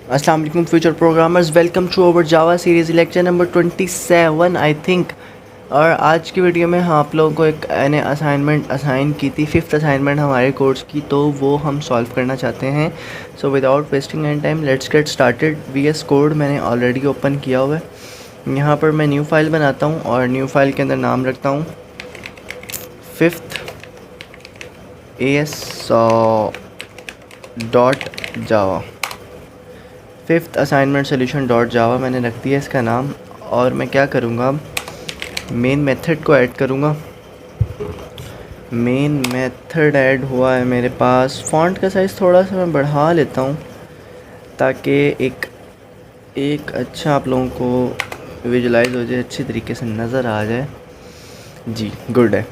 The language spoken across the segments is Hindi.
अस्सलाम वालेकुम future programmers, welcome to our Java series lecture number 27 I think. और आज की वीडियो में आप लोगों को एक असाइनमेंट असाइन की थी, 5th असाइनमेंट हमारे कोर्स की, तो वो हम सॉल्व करना चाहते हैं। So without wasting any time let's get started. VS code मैंने ऑलरेडी ओपन किया हुआ है। यहाँ पर मैं न्यू फाइल बनाता हूँ और न्यू फाइल के अंदर नाम रखता हूँ 5th AS डॉट जावा। 5th असाइनमेंट सोल्यूशन डॉट जावा मैंने रख दिया इसका नाम। और मैं क्या करूँगा, मेन मेथड को ऐड करूँगा। मेन मेथड ऐड हुआ है मेरे पास। फ़ॉन्ट का साइज़ थोड़ा सा मैं बढ़ा लेता हूँ ताकि एक अच्छा आप लोगों को विजुलाइज हो जाए, अच्छी तरीके से नज़र आ जाए। जी गुड है।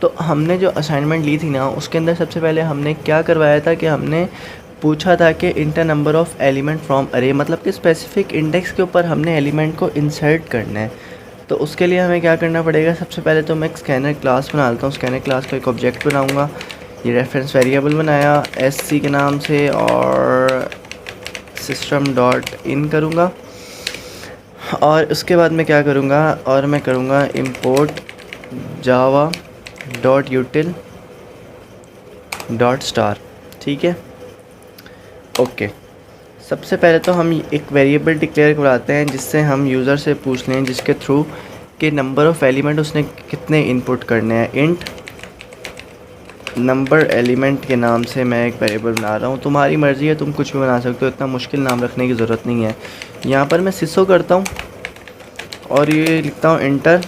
तो हमने जो असाइनमेंट ली थी ना, उसके अंदर सबसे पहले हमने क्या करवाया था कि हमने पूछा था कि inter number of element from अरे, मतलब कि स्पेसिफिक इंडेक्स के ऊपर हमने एलिमेंट को इंसर्ट करना है। तो उसके लिए हमें क्या करना पड़ेगा, सबसे पहले तो मैं एक स्कैनर क्लास बना लेता हूँ। स्कैनर क्लास का एक ऑब्जेक्ट बनाऊँगा। ये रेफरेंस वेरिएबल बनाया SC के नाम से और सिस्टम डॉट इन करूँगा। और उसके बाद मैं क्या करूँगा, और मैं करूँगा import Java dot यूटिल dot star. ठीक है, ओके। सबसे पहले तो हम एक वेरिएबल डिक्लेयर कराते हैं जिससे हम यूज़र से पूछ लें, जिसके थ्रू कि नंबर ऑफ़ एलिमेंट उसने कितने इनपुट करने हैं। इंट नंबर एलिमेंट के नाम से मैं एक वेरिएबल बना रहा हूँ। तुम्हारी मर्ज़ी है, तुम कुछ भी बना सकते हो, इतना मुश्किल नाम रखने की ज़रूरत नहीं है। यहाँ पर मैं सिसो करता हूँ और ये लिखता हूँ इंटर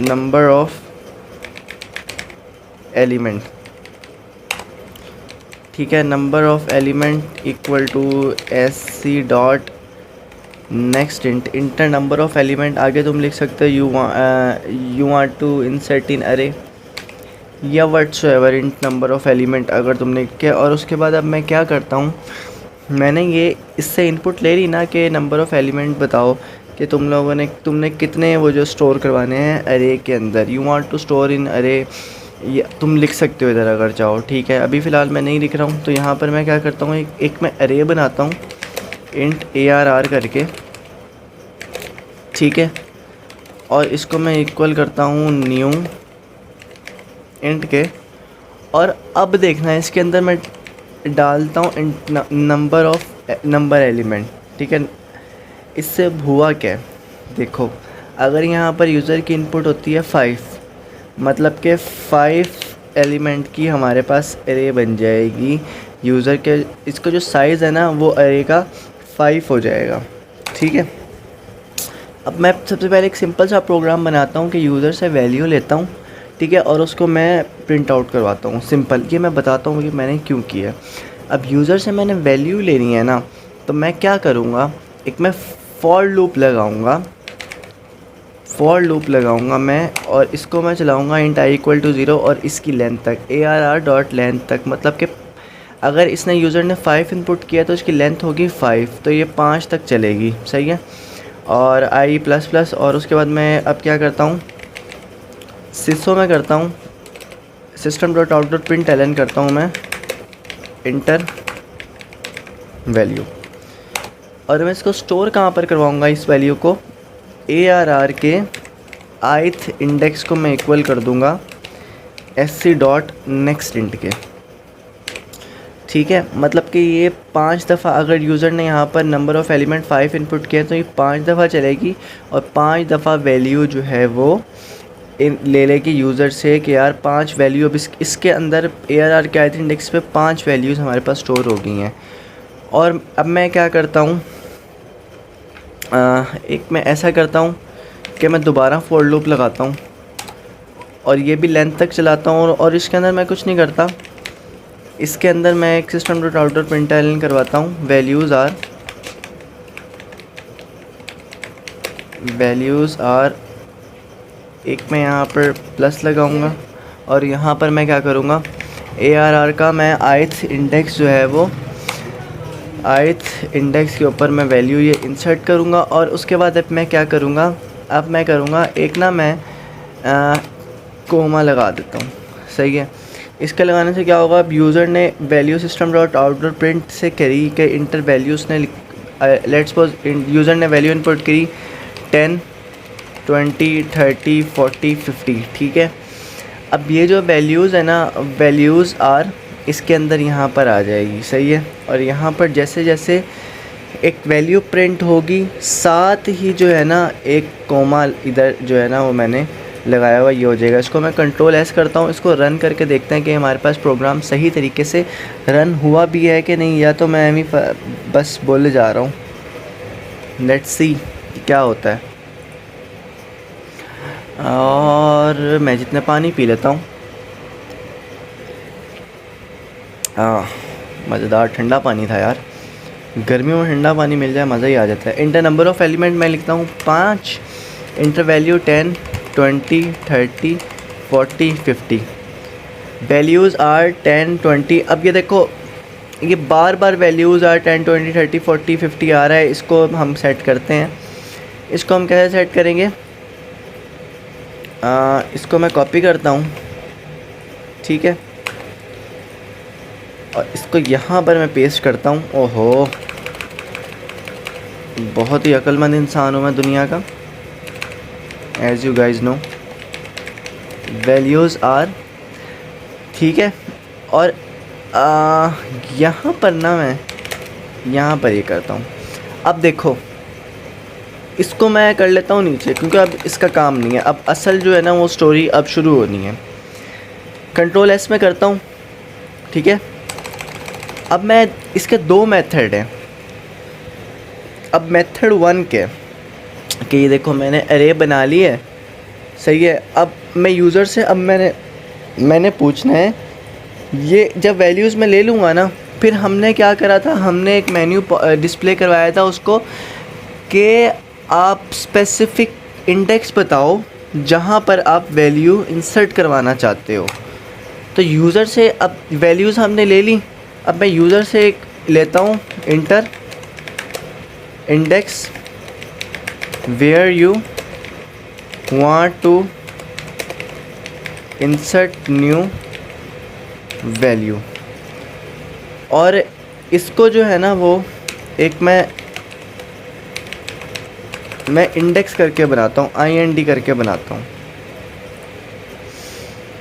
नंबर ऑफ़ एलिमेंट। ठीक है, number of element equal to SC dot next int number of element. आगे तुम लिख सकते हो you want to insert in array या whatsoever int number of element अगर तुमने किया। और उसके बाद अब मैं क्या करता हूँ, मैंने ये इससे इनपुट ले ली ना कि नंबर ऑफ़ एलिमेंट बताओ कि तुमने कितने वो जो स्टोर करवाने हैं अरे के अंदर। You want to store in array, ये तुम लिख सकते हो इधर अगर चाहो। ठीक है, अभी फ़िलहाल मैं नहीं लिख रहा हूँ। तो यहाँ पर मैं क्या करता हूँ, एक मैं अरे बनाता हूँ इंट ARR करके। ठीक है, और इसको मैं इक्वल करता हूँ न्यू इंट के। और अब देखना है इसके अंदर मैं डालता हूँ इंट नंबर एलिमेंट। ठीक है, इससे हुआ क्या है देखो, अगर यहाँ पर यूज़र की इनपुट होती है 5, मतलब कि 5 एलिमेंट की हमारे पास एरे बन जाएगी यूज़र के। इसका जो साइज़ है ना वो एरे का 5 हो जाएगा। ठीक है, अब मैं सबसे पहले एक सिंपल सा प्रोग्राम बनाता हूँ कि यूज़र से वैल्यू लेता हूँ। ठीक है, और उसको मैं प्रिंट आउट करवाता हूँ। सिंपल, ये मैं बताता हूँ कि मैंने क्यों किया। अब यूज़र से मैंने वैल्यू लेनी है ना, तो मैं क्या करूँगा, एक मैं फॉर लूप लगाऊंगा मैं, और इसको मैं चलाऊंगा इंट i इक्वल टू 0 और इसकी लेंथ तक ARR डॉट लेंथ तक। मतलब कि अगर इसने यूज़र ने 5 इनपुट किया तो इसकी लेंथ होगी 5, तो ये 5 तक चलेगी। सही है, और i प्लस प्लस। और उसके बाद मैं अब क्या करता हूँ, सिसो में करता हूँ system dot out dot print ln करता हूँ मैं इंटर वैल्यू। और मैं इसको स्टोर कहाँ पर करवाऊँगा, इस वैल्यू को ARR के ith इंडेक्स को मैं इक्वल कर दूँगा SC डॉट नेक्स्ट इंट के। ठीक है, मतलब कि ये 5 दफ़ा, अगर यूज़र ने यहाँ पर नंबर ऑफ़ एलिमेंट 5 इनपुट किया तो ये 5 दफ़ा चलेगी। और 5 दफ़ा वैल्यू जो है वो ले लेगी यूज़र से कि यार 5 वैल्यू। अब इसके अंदर ARR के ith इंडेक्स पे 5 वैल्यूज़ हमारे पास स्टोर हो गई हैं। और अब मैं क्या करता हूँ, एक मैं ऐसा करता हूँ कि मैं दोबारा फॉर लूप लगाता हूँ और ये भी लेंथ तक चलाता हूँ। और इसके अंदर मैं कुछ नहीं करता, इसके अंदर मैं एक system dot out dot print ln करवाता हूँ वैल्यूज़ आर एक मैं यहाँ पर प्लस लगाऊंगा। और यहाँ पर मैं क्या करूँगा, ARR का मैं ith इंडेक्स जो है वो ith इंडेक्स के ऊपर मैं वैल्यू ये इंसर्ट करूँगा। और उसके बाद अब मैं क्या करूँगा, अब मैं करूँगा एक ना मैं कोमा लगा देता हूँ। सही है, इसके लगाने से क्या होगा, अब यूज़र ने value system dot output print से करी कि इंटर वैल्यूज़ ने लेट्स सपोज यूज़र ने वैल्यू इनपुट करी 10, 20, 30, 40, 50, ठीक है। अब ये जो वैल्यूज़ है ना, वैल्यूज़ आर इसके अंदर यहाँ पर आ जाएगी, सही है। और यहाँ पर जैसे जैसे एक वैल्यू प्रिंट होगी, साथ ही जो है ना एक कोमा इधर जो है ना वो मैंने लगाया हुआ ये हो जाएगा। इसको मैं कंट्रोल एस करता हूँ, इसको रन करके देखते हैं कि हमारे पास प्रोग्राम सही तरीके से रन हुआ भी है कि नहीं, या तो मैं अभी बस बोले जा रहा हूँ। लेट्स सी क्या होता है। और मैं जितने पानी पी लेता हूँ। मज़ेदार ठंडा पानी था यार, गर्मियों में ठंडा पानी मिल जाए मज़ा ही आ जाता है। इंटर नंबर ऑफ़ एलिमेंट मैं लिखता हूँ 5, इंटर वैल्यू 10, 20, 30, 40, 50। Values are 10, 20। अब ये देखो ये बार बार वैल्यूज़ आर 10, 20, 30, 40, 50 आ रहा है। इसको हम सेट करते हैं। इसको हम कैसे सेट करेंगे, इसको मैं कॉपी करता हूँ, ठीक है, और इसको यहाँ पर मैं पेस्ट करता हूँ। ओहो, बहुत ही अक्लमंद इंसान हूँ मैं दुनिया का, as you guys know. Values are, ठीक है। और यहाँ पर ना मैं यहाँ पर ये करता हूँ। अब देखो इसको मैं कर लेता हूँ नीचे, क्योंकि अब इसका काम नहीं है। अब असल जो है ना वो स्टोरी अब शुरू होनी है। कंट्रोल एस में करता हूँ, ठीक है। अब मैं इसके दो मेथड हैं। अब मेथड 1 के कि ये देखो मैंने अरे बना ली है, सही है। अब मैं यूज़र से अब मैंने पूछना है, ये जब वैल्यूज़ में ले लूँगा ना, फिर हमने क्या करा था, हमने एक मेन्यू डिस्प्ले करवाया था उसको कि आप स्पेसिफ़िक इंडेक्स बताओ जहाँ पर आप वैल्यू इंसर्ट करवाना चाहते हो। तो यूज़र से अब वैल्यूज़ हमने ले ली। अब मैं यूज़र से एक लेता हूँ enter index where you want to insert new value, और इसको जो है ना वो एक मैं इंडेक्स करके बनाता हूँ, IND करके बनाता हूँ।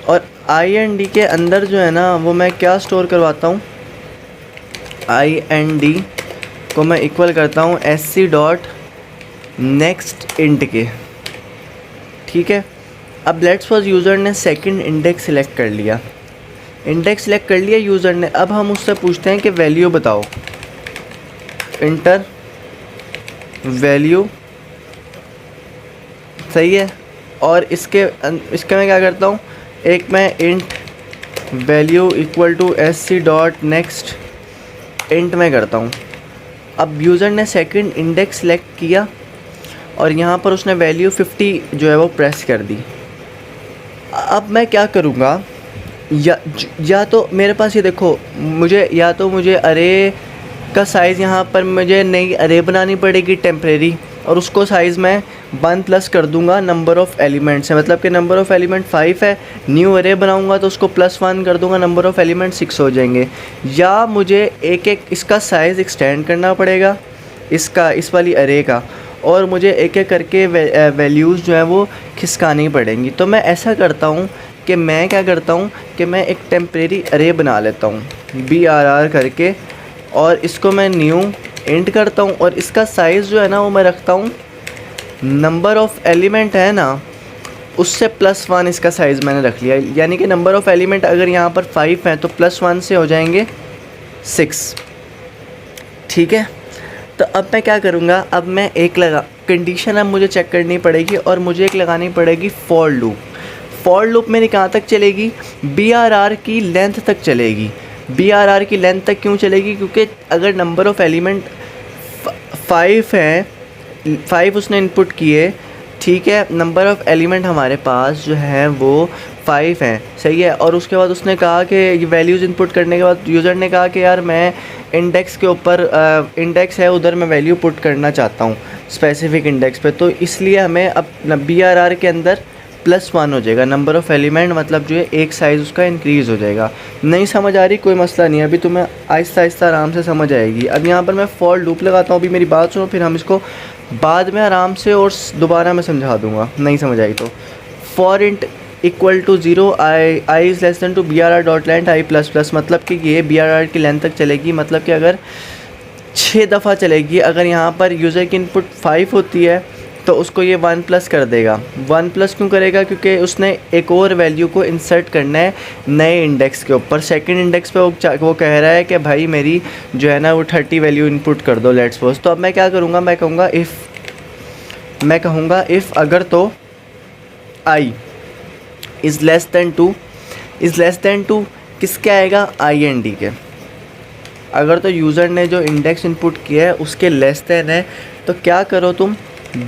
और IND के अंदर जो है ना वो मैं क्या स्टोर करवाता हूँ, IND को मैं इक्वल करता हूँ SC डॉट नेक्स्ट इंट के, ठीक है। अब लेट्स सपोज यूज़र ने सेकंड इंडेक्स सिलेक्ट कर लिया, यूज़र ने। अब हम उससे पूछते हैं कि वैल्यू बताओ, इंटर वैल्यू, सही है। और इसके मैं क्या करता हूँ, एक मैं int value equal to SC dot next int में करता हूँ। अब यूज़र ने सेकंड इंडेक्स सेलेक्ट किया और यहाँ पर उसने वैल्यू 50 जो है वो प्रेस कर दी। अब मैं क्या करूँगा, या तो मेरे पास ये देखो, मुझे अरे का साइज़ यहाँ पर मुझे नई अरे बनानी पड़ेगी टेम्परेरी, और उसको साइज़ मैं 1+ कर दूंगा नंबर ऑफ़ एलिमेंट से। मतलब कि नंबर ऑफ़ एलिमेंट 5 है, न्यू अरे बनाऊंगा तो उसको +1 कर दूंगा, नंबर ऑफ़ एलिमेंट 6 हो जाएंगे। या मुझे एक इसका साइज़ एक्सटेंड करना पड़ेगा, इस वाली अरे का, और मुझे एक एक करके वैल्यूज़ जो है वो खिसकानी पड़ेंगी। तो मैं ऐसा करता हूँ कि मैं एक टेम्परेरी अरे बना लेता हूँ BRR करके, और इसको मैं न्यू इंट करता हूँ, और इसका साइज़ जो है ना वो मैं रखता हूँ नंबर ऑफ़ एलिमेंट है ना उससे +1 इसका साइज़ मैंने रख लिया। यानी कि नंबर ऑफ़ एलिमेंट अगर यहाँ पर 5 हैं तो +1 से हो जाएंगे 6, ठीक है। तो अब मैं क्या करूँगा, अब मैं एक कंडीशन अब मुझे चेक करनी पड़ेगी, और मुझे एक लगानी पड़ेगी फॉर लूप मेरी कहाँ तक चलेगी, BRR की लेंथ तक चलेगी। BRR की लेंथ तक क्यों चलेगी, क्योंकि अगर नंबर ऑफ़ एलिमेंट 5 हैं, 5 उसने इनपुट किए, ठीक है। नंबर ऑफ़ एलिमेंट हमारे पास जो है वो 5 हैं, सही है। और उसके बाद उसने कहा कि ये वैल्यूज़ इनपुट करने के बाद यूज़र ने कहा कि यार मैं इंडेक्स के ऊपर इंडेक्स है उधर मैं वैल्यू पुट करना चाहता हूँ स्पेसिफ़िक इंडेक्स पे। तो इसलिए हमें अब BRR के अंदर +1 हो जाएगा, नंबर ऑफ़ एलिमेंट मतलब जो है एक साइज़ उसका इंक्रीज़ हो जाएगा। नहीं समझ आ रही कोई मसला नहीं है, अभी तुम्हें आहिस्ता आहिस्ता आराम से समझ आएगी। अब यहाँ पर मैं फॉर लूप लगाता हूँ, अभी मेरी बात सुनो, फिर हम इसको बाद में आराम से और दोबारा मैं समझा दूँगा, नहीं समझ आई तो। For int equal to 0 I is less than to BRR dot length I plus plus, मतलब कि ये BRR की लेंथ तक चलेगी, मतलब कि अगर 6 दफ़ा चलेगी। अगर यहाँ पर यूज़र की इनपुट 5 होती है तो उसको ये 1 प्लस कर देगा। 1 प्लस क्यों करेगा? क्योंकि उसने एक और वैल्यू को इंसर्ट करना है नए इंडेक्स के ऊपर। सेकंड इंडेक्स पे वो कह रहा है कि भाई मेरी जो है ना वो 30 वैल्यू इनपुट कर दो, लेट्स सपोज। तो अब मैं क्या करूँगा, मैं कहूँगा इफ़ अगर तो आई इज़ लेस दैन 2 किसके आएगा? IND के। अगर तो यूज़र ने जो इंडेक्स इनपुट किया है उसके लेस दैन है, तो क्या करो तुम,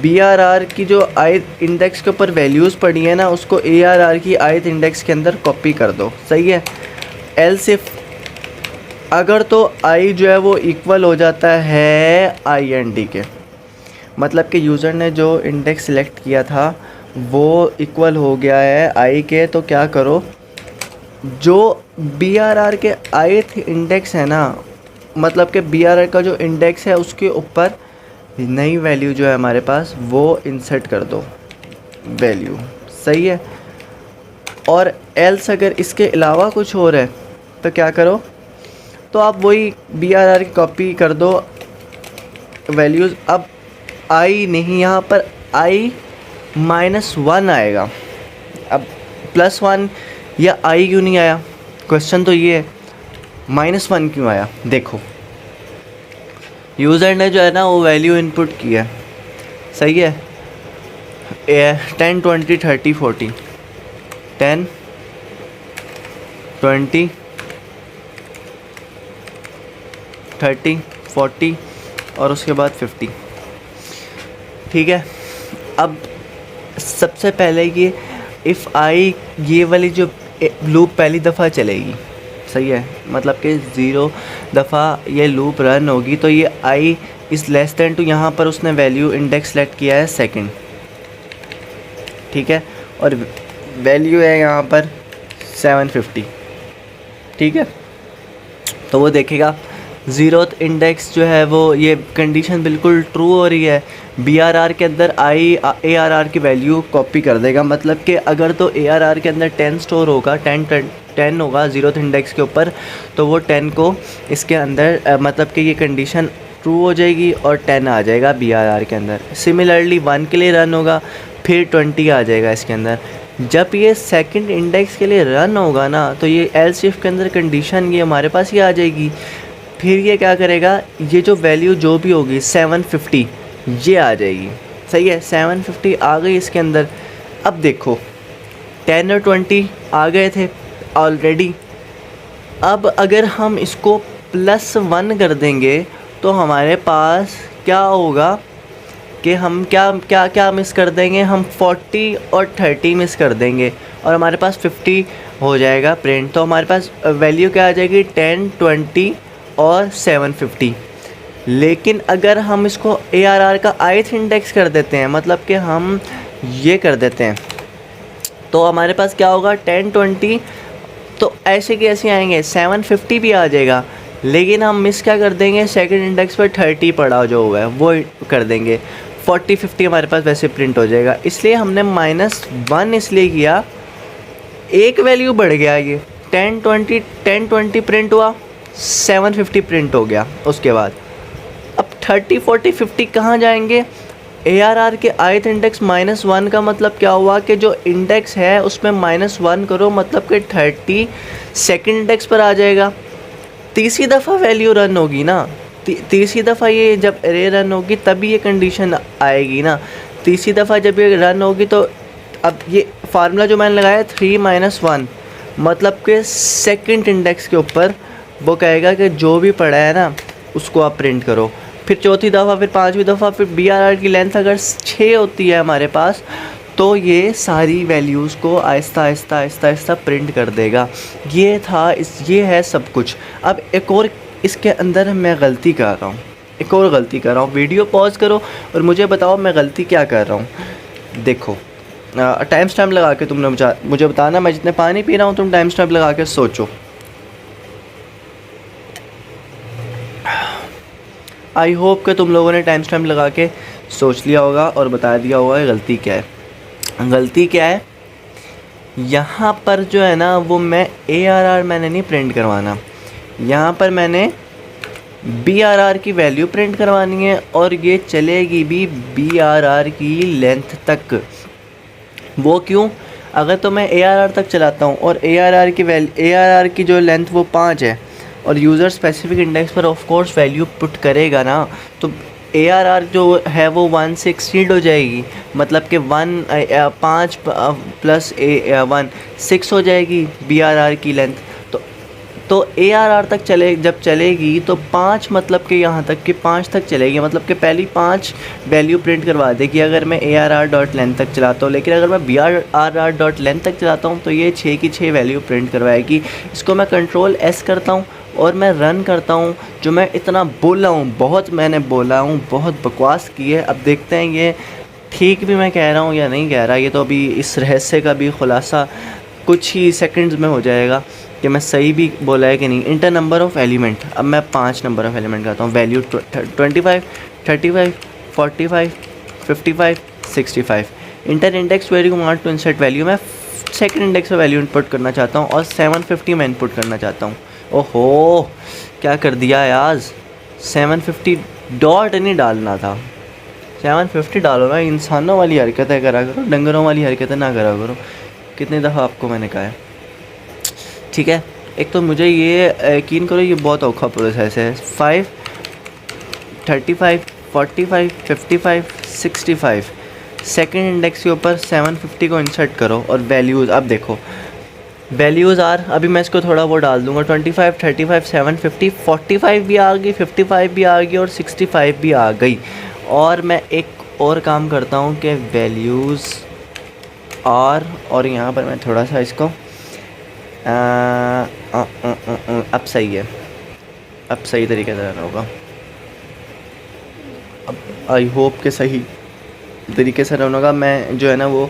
BRR की जो ith इंडेक्स के ऊपर वैल्यूज़ पड़ी है ना उसको ARR की ith इंडेक्स के अंदर कॉपी कर दो, सही है। एल्स इफ अगर तो I जो है वो इक्वल हो जाता है IND के, मतलब कि यूज़र ने जो इंडेक्स सिलेक्ट किया था वो इक्वल हो गया है I के, तो क्या करो, जो BRR के ith इंडेक्स है ना, मतलब कि BRR का जो इंडेक्स है उसके ऊपर नई वैल्यू जो है हमारे पास वो इंसर्ट कर दो वैल्यू, सही है। और एल्स अगर इसके अलावा कुछ और है तो क्या करो, तो आप वही BRR की कॉपी कर दो वैल्यूज़। अब I नहीं, यहाँ पर I-1 आएगा। अब +1 या I क्यों नहीं आया, क्वेश्चन तो ये है। -1 क्यों आया? देखो यूज़र ने जो है ना वो वैल्यू इनपुट किया, सही है, 10 20 30 40, 10 20 30 40 और उसके बाद 50, ठीक है। अब सबसे पहले ये इफ़ आई, ये वाली जो लूप पहली दफ़ा चलेगी, सही है, मतलब कि 0 दफ़ा ये लूप रन होगी, तो ये I is less than to, यहाँ पर उसने वैल्यू इंडेक्स सेलेक्ट किया है सेकंड, ठीक है, और वैल्यू है यहाँ पर 750, ठीक है। तो वो देखेगा 0th इंडेक्स जो है वो, ये कंडीशन बिल्कुल ट्रू हो रही है। BRR के अंदर ARR की वैल्यू कॉपी कर देगा, मतलब कि अगर तो ARR के अंदर 10 स्टोर होगा, 10 होगा 0th इंडेक्स के ऊपर, तो वो 10 को इसके अंदर मतलब कि ये कंडीशन ट्रू हो जाएगी और 10 आ जाएगा BRR के अंदर। सिमिलरली 1 के लिए रन होगा, फिर 20 आ जाएगा इसके अंदर। जब ये सेकंड इंडेक्स के लिए रन होगा ना, तो ये एल्स इफ के अंदर कंडीशन ये हमारे पास ही आ जाएगी। फिर ये क्या करेगा, ये जो वैल्यू जो भी होगी 750 ये आ जाएगी, सही है, 750 आ गई इसके अंदर। अब देखो 10 और 20 आ गए थे ऑलरेडी। अब अगर हम इसको +1 कर देंगे तो हमारे पास क्या होगा कि हम क्या मिस कर देंगे, हम 40 और 30 मिस कर देंगे और हमारे पास 50 हो जाएगा प्रिंट। तो हमारे पास वैल्यू क्या आ जाएगी, 10 20 और 750। लेकिन अगर हम इसको ARR का ith इंडेक्स कर देते हैं, मतलब कि हम ये कर देते हैं, तो हमारे पास क्या होगा, 10 20, तो ऐसे के ऐसे आएंगे, 750 भी आ जाएगा। लेकिन हम मिस क्या कर देंगे, सेकंड इंडेक्स पर 30 पड़ा जो हुआ है वो कर देंगे, 40 50 हमारे पास वैसे प्रिंट हो जाएगा। इसलिए हमने -1 इसलिए किया, एक वैल्यू बढ़ गया, ये 10 20 प्रिंट हुआ, 750 प्रिंट हो गया। उसके बाद अब 30 40 50 कहाँ जाएंगे, ARR के ith इंडेक्स -1 का मतलब क्या हुआ कि जो इंडेक्स है उसमें -1 करो, मतलब कि 30 सेकंड इंडेक्स पर आ जाएगा। तीसरी दफ़ा वैल्यू रन होगी ना, तीसरी दफ़ा ये जब एरे रन होगी तभी ये कंडीशन आएगी ना। तीसरी दफ़ा जब ये रन होगी तो अब ये फार्मूला जो मैंने लगाया 3 - 1, मतलब कि सेकंड इंडेक्स के ऊपर वो कहेगा कि जो भी पड़ा है ना उसको आप प्रिंट करो। फिर चौथी दफ़ा, फिर पांचवी दफ़ा, फिर BRR की लेंथ अगर 6 होती है हमारे पास, तो ये सारी वैल्यूज़ को आहिस्ता आहिस्ता प्रिंट कर देगा। ये है सब कुछ। अब एक और इसके अंदर मैं गलती कर रहा हूँ, एक और गलती कर रहा हूँ। वीडियो पॉज करो और मुझे बताओ मैं गलती क्या कर रहा हूँ। देखो टाइम स्टैम्प लगा के तुमने मुझे बताना, मैं जितने पानी पी रहा हूँ तुम टाइम स्टैम्प लगा के सोचो। आई होप कि तुम लोगों ने टाइम स्टैम्प लगा के सोच लिया होगा और बता दिया होगा गलती क्या है। गलती क्या है, यहाँ पर जो है ना वो मैं ARR मैंने नहीं प्रिंट करवाना, यहाँ पर मैंने BRR की वैल्यू प्रिंट करवानी है और ये चलेगी भी BRR की लेंथ तक। वो क्यों, अगर तो मैं ARR तक चलाता हूँ और ARR की जो लेंथ वो 5 है और यूज़र स्पेसिफिक इंडेक्स पर ऑफ कोर्स वैल्यू पुट करेगा ना, तो ARR जो है वो 1 से एक्सीड हो जाएगी, मतलब कि 5 प्लस 1 6 हो जाएगी BRR की लेंथ। तो ARR तक जब चलेगी तो 5 मतलब कि यहाँ तक कि 5 तक चलेगी, मतलब कि पहली 5 वैल्यू प्रिंट करवा देगी अगर मैं ARR.length तक चलाता हूँ। लेकिन अगर मैं BRR.length तक चलाता हूँ तो ये 6 की 6 वैल्यू प्रिंट करवाएगी। इसको मैं कंट्रोल S करता हूँ और मैं रन करता हूँ। जो मैं इतना बोला हूँ, बहुत मैंने बोला हूँ, बहुत बकवास की है। अब देखते हैं ये ठीक भी मैं कह रहा हूँ या नहीं कह रहा। ये तो अभी इस रहस्य का भी खुलासा कुछ ही सेकंड्स में हो जाएगा कि मैं सही भी बोला है कि नहीं। इंटर नंबर ऑफ़ एलिमेंट, अब मैं 5 नंबर ऑफ़ एलिमेंट करता हूँ। Value 25, 35, 45, 55, 65। Enter index where you want to insert value, मैं सेकंड इंडेक्स पे वैल्यू इनपुट करना चाहता हूँ और 750 मैं इनपुट करना चाहता हूँ। ओहो क्या कर दिया यार, 750 डॉट नहीं डालना था, 750 डालो ना। इंसानों वाली हरकतें करा करो, डंगरों वाली हरकतें ना करा करो। कितने दफ़ा आपको मैंने कहा है, ठीक है। एक तो मुझे ये यकीन करो ये बहुत औखा प्रोसेस है। 5, 35, 45, 55, 65 सेकंड इंडेक्स के ऊपर 750 को इंसर्ट करो और वैल्यूज़ अब देखो, वैल्यूज़ आर, अभी मैं इसको थोड़ा वो डाल दूँगा, 25, 35, 750, 45 भी आ गई, 55 भी आ गई और 65 भी आ गई। और मैं एक और काम करता हूँ कि वैल्यूज़ आर, और यहाँ पर मैं थोड़ा सा इसको अब सही है, अब सही तरीके से रन होगा। अब आई होप के सही तरीके से रन होगा। मैं जो है ना वो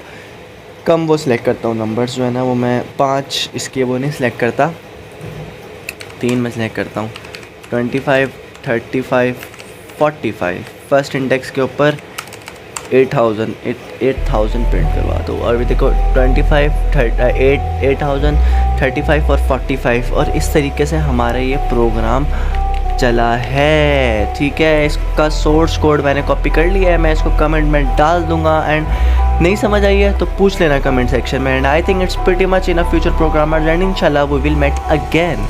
कम वो सिलेक्ट करता हूँ, नंबर्स जो है ना वो मैं 5 इसके वो नहीं सिलेक्ट करता, 3 में सिलेक्ट करता हूँ। 25, 35, 45 फर्स्ट इंडेक्स के ऊपर 8000 प्रिंट करवा दो। और भी देखो 25, 8000, 35 और 45, और इस तरीके से हमारा ये प्रोग्राम चला है, ठीक है। इसका सोर्स कोड मैंने कॉपी कर लिया है, मैं इसको कमेंट में डाल दूंगा। एंड नहीं समझ आई है तो पूछ लेना कमेंट सेक्शन में। And I think it's pretty much in a future programmer and इंशाल्लाह वी विल मेट अगेन।